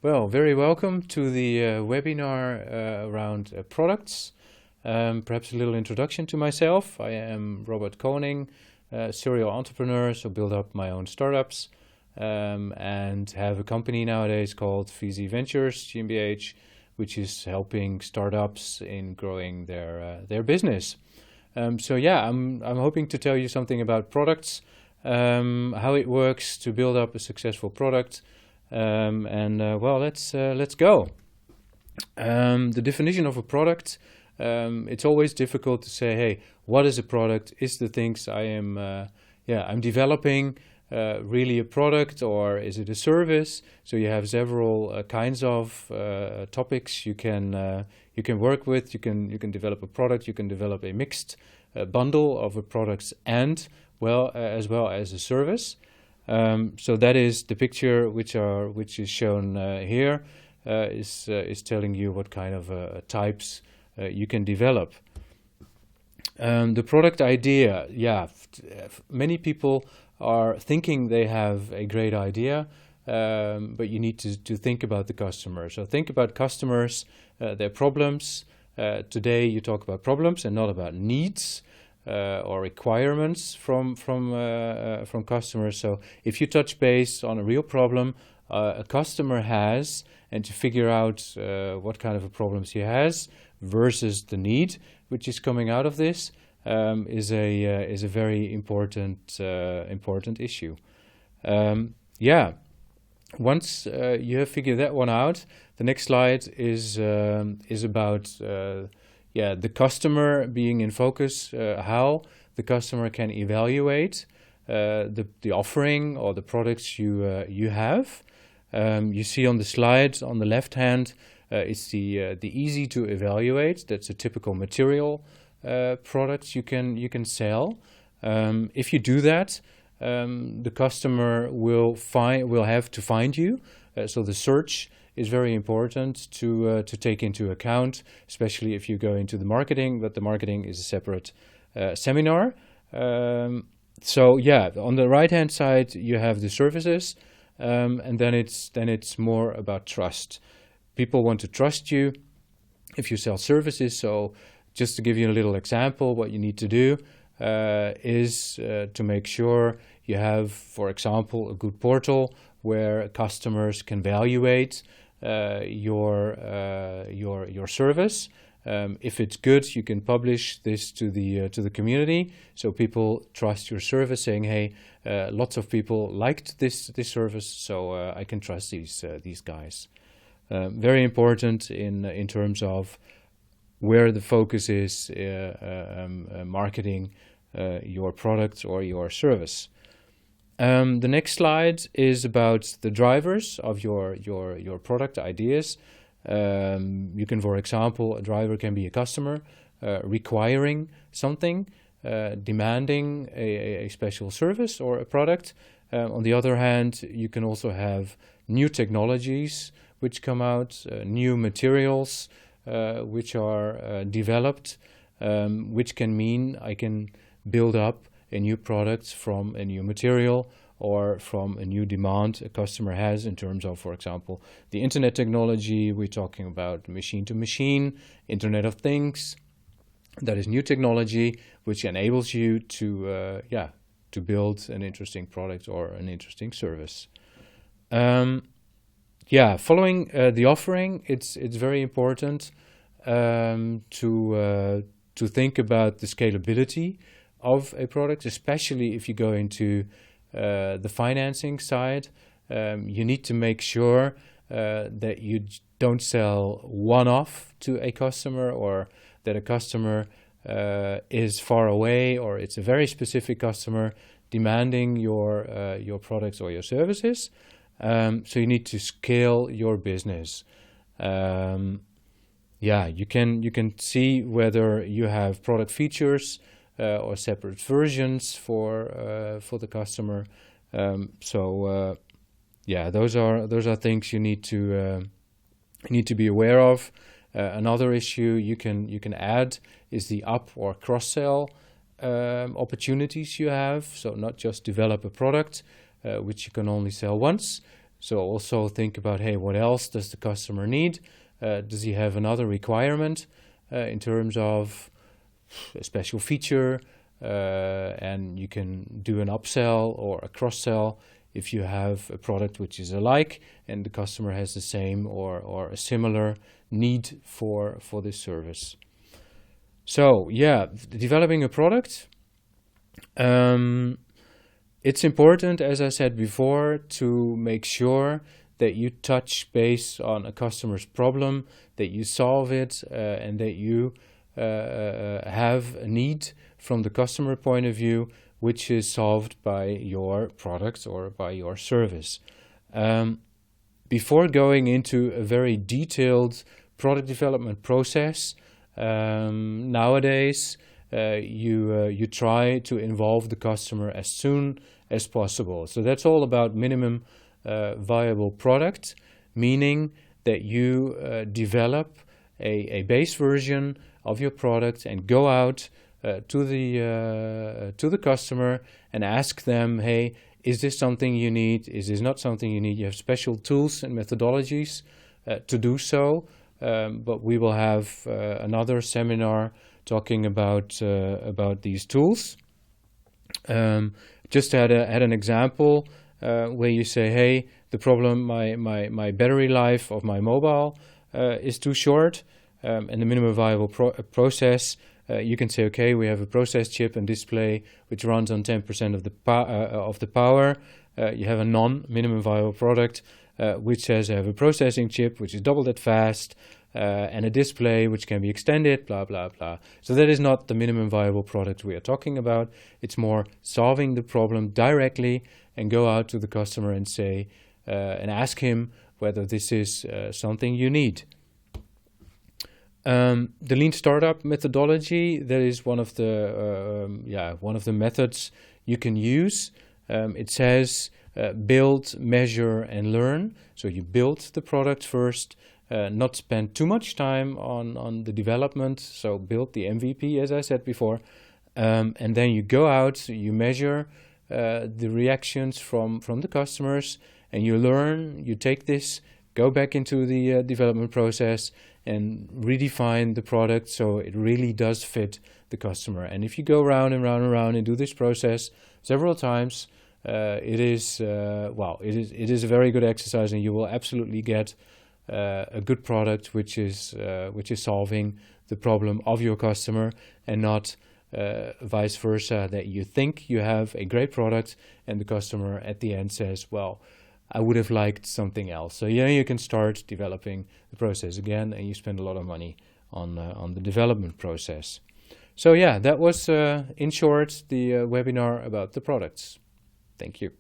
Well, very welcome to the webinar around products. Perhaps a little introduction to myself. I am Robert Koning, serial entrepreneur, so build up my own startups, and have a company nowadays called VZ Ventures GmbH, which is helping startups in growing their business. So yeah, I'm hoping to tell you something about products, how it works to build up a successful product. Well, let's go. The definition of a product, it's always difficult to say, hey, what is a product? Is the things I'm developing really a product, or is it a service? So you have several kinds of topics you can work with. You can develop a product. You can develop a mixed bundle of a products and as well as a service. So that is the picture which is shown here, is telling you what kind of types you can develop. The product idea, many people are thinking they have a great idea, but you need to think about the customer. So think about customers, their problems. Today you talk about problems and not about needs. Or requirements from customers. So if you touch base on a real problem a customer has, and to figure out what kind of a problems he has versus the need which is coming out of this, is a very important issue. Once you have figured that one out, the next slide is about the customer being in focus, how the customer can evaluate the offering or the products you have. You see on the slide on the left hand, it's the easy to evaluate. That's a typical material products you can sell. If you do that, the customer will have to find you. So the search is very important to take into account, especially if you go into the marketing, but the marketing is a separate seminar. So yeah, on the right hand side you have the services, and then it's more about trust. People want to trust you if you sell services. So just to give you a little example, what you need to do is to make sure you have, for example, a good portal where customers can evaluate your service. If it's good, you can publish this to the community, so people trust your service, saying, "Hey, lots of people liked this service, so I can trust these guys." Very important in terms of where the focus is, marketing your product or your service. The next slide is about the drivers of your product ideas. You can, for example, a driver can be a customer requiring something, demanding a special service or a product. On the other hand, you can also have new technologies which come out, new materials which are developed, which can mean I can build up a new product from a new material or from a new demand a customer has in terms of, for example, the internet technology. We're talking about machine-to-machine, Internet of Things. That is new technology which enables you to build an interesting product or an interesting service. Following the offering, it's very important to think about the scalability of a product, especially if you go into the financing side. You need to make sure that you don't sell one-off to a customer, or that a customer is far away, or it's a very specific customer demanding your products or your services. So you need to scale your business. You can see whether you have product features or separate versions for the customer. Those are things you need to be aware of. Another issue you can add is the up or cross-sell opportunities you have. So not just develop a product which you can only sell once. So also think about, hey, what else does the customer need? Does he have another requirement in terms of a special feature? And you can do an upsell or a cross-sell if you have a product which is alike and the customer has the same or a similar need for this service. So yeah, developing a product. It's important, as I said before, to make sure that you touch base on a customer's problem, that you solve it, and that you have a need from the customer point of view, which is solved by your product or by your service. Before going into a very detailed product development process, nowadays you try to involve the customer as soon as possible. So that's all about minimum viable product, meaning that you develop a base version of your product and go out to the customer and ask them, hey, is this something you need? Is this not something you need? You have special tools and methodologies to do so, but we will have another seminar talking about these tools. Just had an example where you say, hey, the problem, my battery life of my mobile is too short, and the minimum viable process. You can say, okay, we have a process chip and display which runs on 10% of the power. You have a non-minimum viable product which says I have a processing chip which is double that fast and a display which can be extended, blah, blah, blah. So that is not the minimum viable product we are talking about. It's more solving the problem directly and go out to the customer and say and ask him whether this is something you need. The lean startup methodology, that is one of the methods you can use. It says build, measure, and learn. So you build the product first, not spend too much time on the development. So build the MVP, as I said before, and then you go out, you measure the reactions from the customers, and you learn. You take this, go back into the development process, and redefine the product so it really does fit the customer. And if you go round and round and round and do this process several times, it is a very good exercise, and you will absolutely get a good product which is solving the problem of your customer, and not vice versa, that you think you have a great product and the customer at the end says, well, I would have liked something else. So you can start developing the process again, and you spend a lot of money on the development process. So yeah, that was in short the webinar about the products. Thank you.